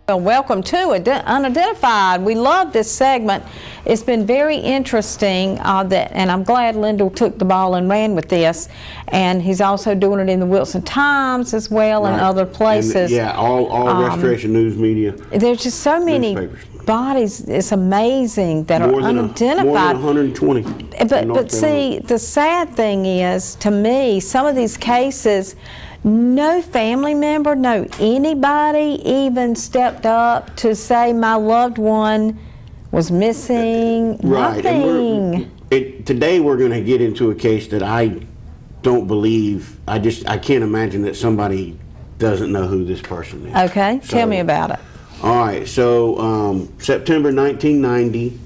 Well, welcome to Unidentified. We love this segment. It's been very interesting, and I'm glad Lyndall took the ball and ran with this. And he's also doing it in the Wilson Times as well, and other places. And, all Restoration News Media. There's just so many bodies. It's amazing that are unidentified. More than 120. But see, the sad thing is, to me, some of these cases, no family member, no anybody even stepped up to say my loved one was missing. Right. Nothing. And today we're going to get into a case that I don't believe. I can't imagine that somebody doesn't know who this person is. Okay, tell me about it. All right. So September 1990.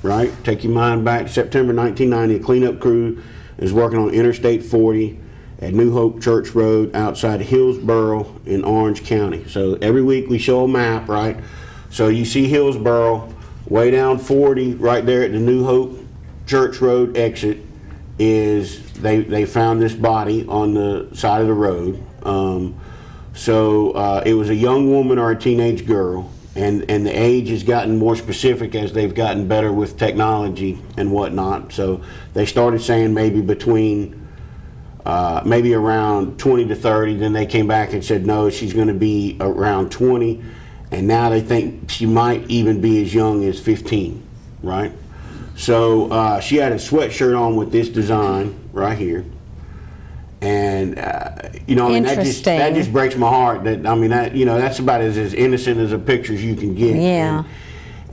Right. Take your mind back to September 1990. A cleanup crew is working on Interstate 40. At New Hope Church Road outside Hillsboro in Orange County. So every week we show a map, right? So you see Hillsboro, way down 40, right there at the New Hope Church Road exit, is they found this body on the side of the road. It was a young woman or a teenage girl, and the age has gotten more specific as they've gotten better with technology and whatnot. So they started saying maybe between maybe around 20 to 30, then they came back and said no, she's going to be around 20, and now they think she might even be as young as 15, right? So she had a sweatshirt on with this design right here, and that just breaks my heart. That's about as innocent as a picture as you can get. Yeah.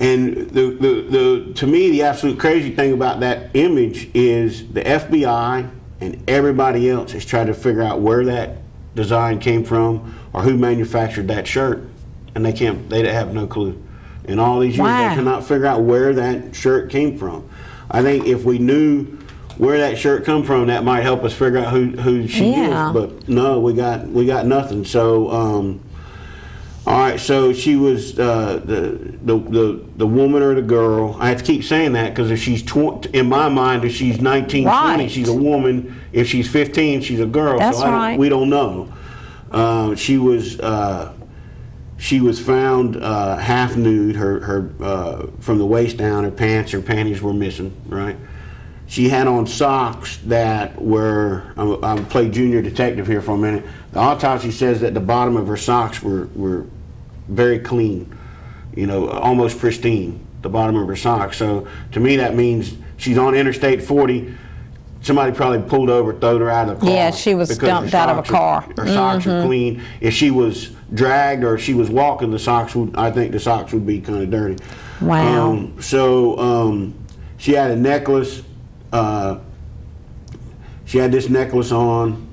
And to me, the absolute crazy thing about that image is the FBI and everybody else has tried to figure out where that design came from or who manufactured that shirt, and they have no clue. In all these years, they cannot figure out where that shirt came from. I think if we knew where that shirt come from, that might help us figure out who she is. But no, we got nothing. So all right, so she was the woman or the girl. I have to keep saying that because if she's in my mind, if she's 19, 20, she's a woman. If she's 15, she's a girl. That's right. We don't know. She was found half nude. Her from the waist down, her panties were missing. Right. She had on socks that were. I'll play junior detective here for a minute. The autopsy says that the bottom of her socks were very clean, almost pristine, the bottom of her socks. So to me that means she's on Interstate 40. Somebody probably pulled over, throwed her out of the car. Yeah, she was dumped out of a car. Her socks are clean. If she was dragged or she was walking, I think the socks would be kind of dirty. Wow. She had a necklace. She had this necklace on.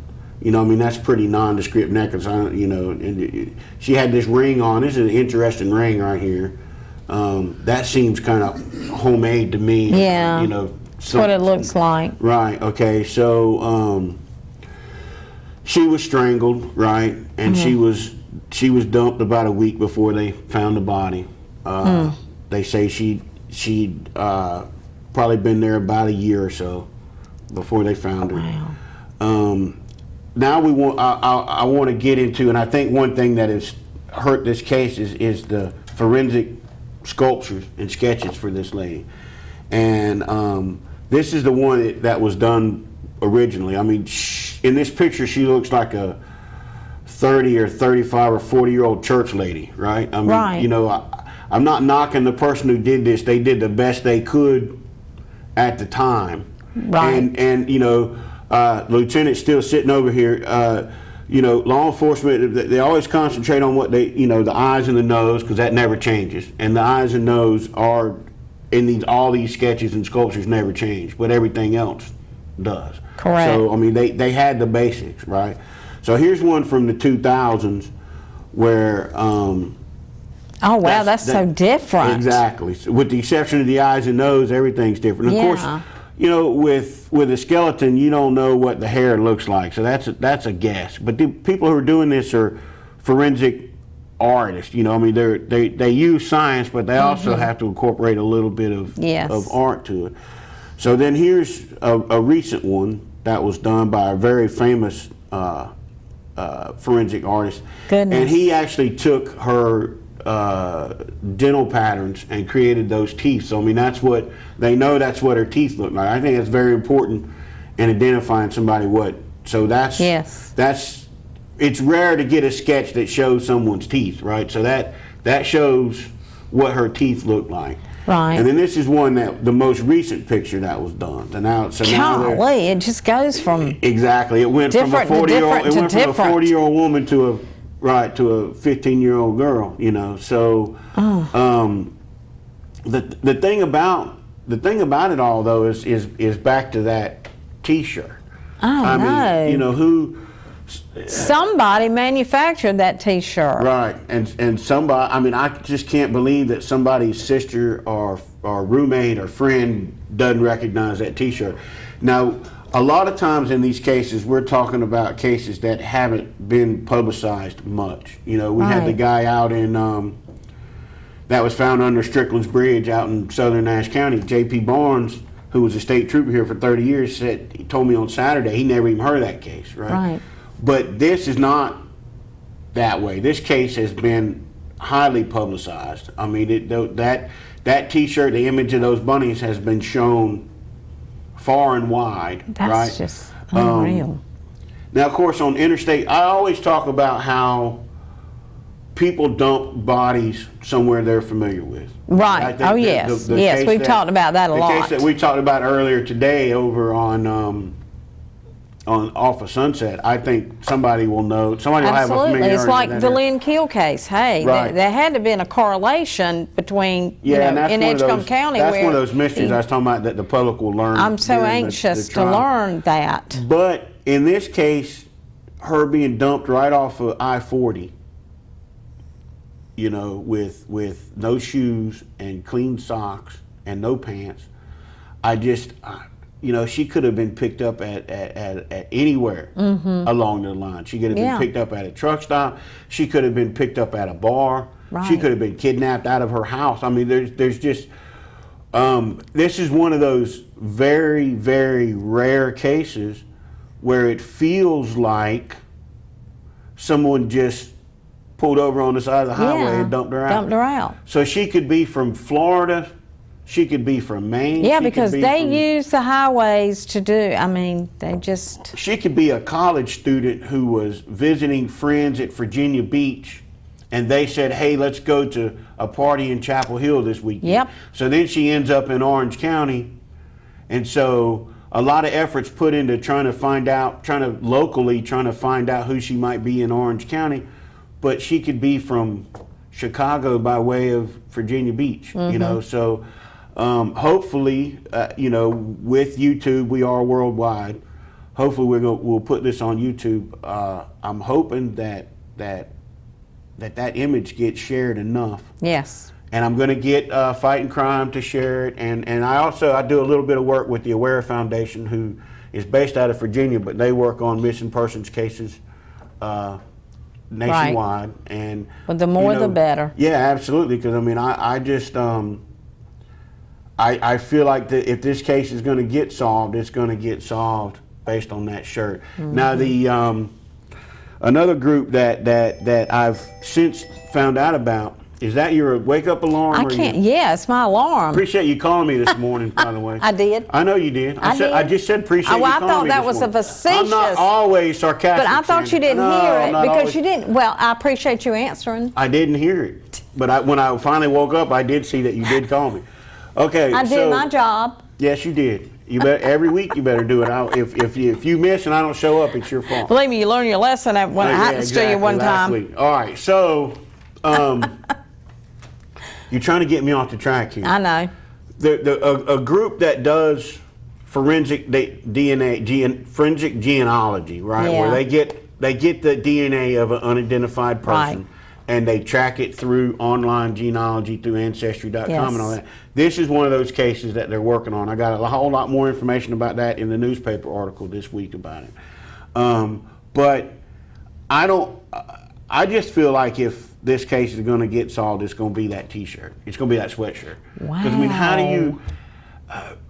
That's pretty nondescript necklace. And she had this ring on. This is an interesting ring right here. That seems kind of homemade to me. Yeah. That's what it looks like. Right. Okay. So she was strangled, right? And she was dumped about a week before they found the body. They say she'd probably been there about a year or so before they found her. Wow. Now I want to get into, and I think one thing that has hurt this case is the forensic sculptures and sketches for this lady. And this is the one that was done originally. I mean, in this picture, she looks like a 30 or 35 or 40-year-old church lady, right? I mean, I'm not knocking the person who did this. They did the best they could at the time. Right. And Lieutenant's still sitting over here. Law enforcement, they always concentrate on what the eyes and the nose, because that never changes. And the eyes and nose are in all these sketches and sculptures never change, but everything else does. Correct. So I mean, they had the basics, right? So here's one from the 2000s where. Oh wow, that's so different. Exactly. So with the exception of the eyes and nose, everything's different. Of course, with a skeleton, you don't know what the hair looks like, so that's a guess. But the people who are doing this are forensic artists. They use science, but they also have to incorporate a little bit of art to it. So then here's a recent one that was done by a very famous forensic artist. Goodness. And he actually took her dental patterns and created those teeth. So I mean, that's what they know. That's what her teeth look like. I think that's very important in identifying somebody. So that's it's rare to get a sketch that shows someone's teeth, right? So that shows what her teeth look like. Right. And then this is one that the most recent picture that was done. Golly, it just goes from exactly. It went from a 40-year-old woman to a 15-year-old girl. You know, so the thing about it all though is back to that T-shirt. I mean, you know who. Somebody manufactured that T-shirt. Right, and somebody, I mean, I just can't believe that somebody's sister or roommate or friend doesn't recognize that T-shirt. Now, a lot of times in these cases, we're talking about cases that haven't been publicized much. You know, we had the guy out in, that was found under Strickland's Bridge out in southern Nash County, J.P. Barnes, who was a state trooper here for 30 years, he told me on Saturday he never even heard of that case, right? But this is not that way. This case has been highly publicized. I mean, that T-shirt, the image of those bunnies, has been shown far and wide. That's just unreal. Now, of course, on interstate, I always talk about how people dump bodies somewhere they're familiar with. Right. Oh, yes. Yes, we've talked about that a lot. The case that we talked about earlier today over on off of Sunset, I think somebody will know. Somebody will have a familiarity. It's like the Lynn Keel case. Hey, there had to have been a correlation between, in Edgecombe County. That's one of those mysteries I was talking about that the public will learn. I'm so anxious to learn that. But in this case, her being dumped right off of I-40, you know, with no shoes and clean socks and no pants, you know, she could have been picked up at anywhere along the line. She could have been picked up at a truck stop. She could have been picked up at a bar. Right. She could have been kidnapped out of her house. I mean, there's just, this is one of those very, very rare cases where it feels like someone just pulled over on the side of the highway and dumped her out. So she could be from Florida. She could be from Maine. Yeah, because they use the highways to do, I mean, they just... She could be a college student who was visiting friends at Virginia Beach, and they said, hey, let's go to a party in Chapel Hill this weekend. Yep. So then she ends up in Orange County, and so a lot of efforts put into trying to find out who she might be in Orange County, but she could be from Chicago by way of Virginia Beach, you know, so... hopefully, you know, with YouTube, we are worldwide. Hopefully, we'll put this on YouTube. I'm hoping that image gets shared enough. Yes. And I'm going to get Fighting Crime to share it. And I do a little bit of work with the Aware Foundation, who is based out of Virginia, but they work on missing persons cases nationwide. Right. And but the more, the better. Yeah, absolutely. Because I mean, I just. I feel like that if this case is going to get solved, it's going to get solved based on that shirt. Now, the another group that I've since found out about, is that your wake-up alarm? I can't. Yeah, it's my alarm. Appreciate you calling me this morning, by the way. I did. I know you did. I just said appreciate you calling me. I thought that was a facetious. I'm not always sarcastic. But I thought you didn't hear it because you didn't. Well, I appreciate you answering. I didn't hear it, but when I finally woke up, I did see that you did call me. Okay, I did my job. Yes, you did. You every week you better do it. If you miss and I don't show up, it's your fault. Believe me, you learn your lesson. When I happened to you one time. Week. All right, so you're trying to get me off the track here. I know. A group that does forensic forensic genealogy, right? Yeah. Where they get the DNA of an unidentified person. Right. And they track it through online genealogy through Ancestry.com and all that. This is one of those cases that they're working on. I got a whole lot more information about that in the newspaper article this week about it. But I just feel like if this case is going to get solved, it's going to be that T-shirt. It's going to be that sweatshirt. Wow. Because, I mean, how do you...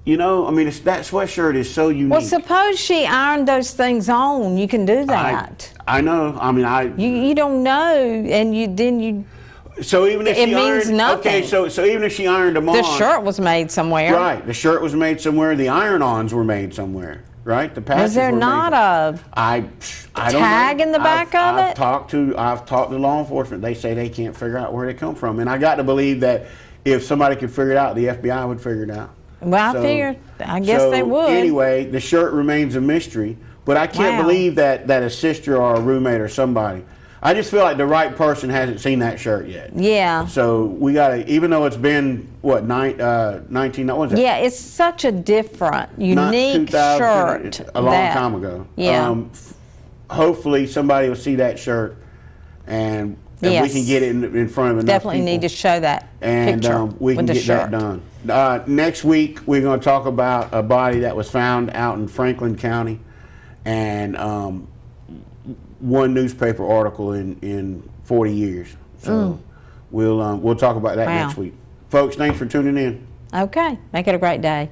you know, I mean, that sweatshirt is so unique. Well, suppose she ironed those things on. You can do that. I know. I mean, You don't know, and you. So even if It she means ironed, nothing. okay, so even if she ironed them on, The shirt was made somewhere. right? The shirt was made somewhere. The iron-ons were made somewhere, right? The patches Is there were not made I don't tag know. in the back of I've it? talked to law enforcement. They say they can't figure out where they come from, and I got to believe that if somebody could figure it out, the FBI would figure it out. Well, I guess they would. Anyway, the shirt remains a mystery, but I can't Wow. believe that a sister or a roommate or somebody. I just feel like the right person hasn't seen that shirt yet. Yeah. So we gotta, even though it's been what 19, what was it? Yeah, it's such a different, unique 2000, shirt. a long that- time ago. Yeah. Hopefully somebody will see that shirt, and we Yes. can get it in front of enough Definitely people. need to show that And picture we can with the get shirt. that done. Next week, we're going to talk about a body that was found out in Franklin County, and one newspaper article in 40 years. So we'll talk about that Wow. next week. Folks, thanks for tuning in. Okay, make it a great day.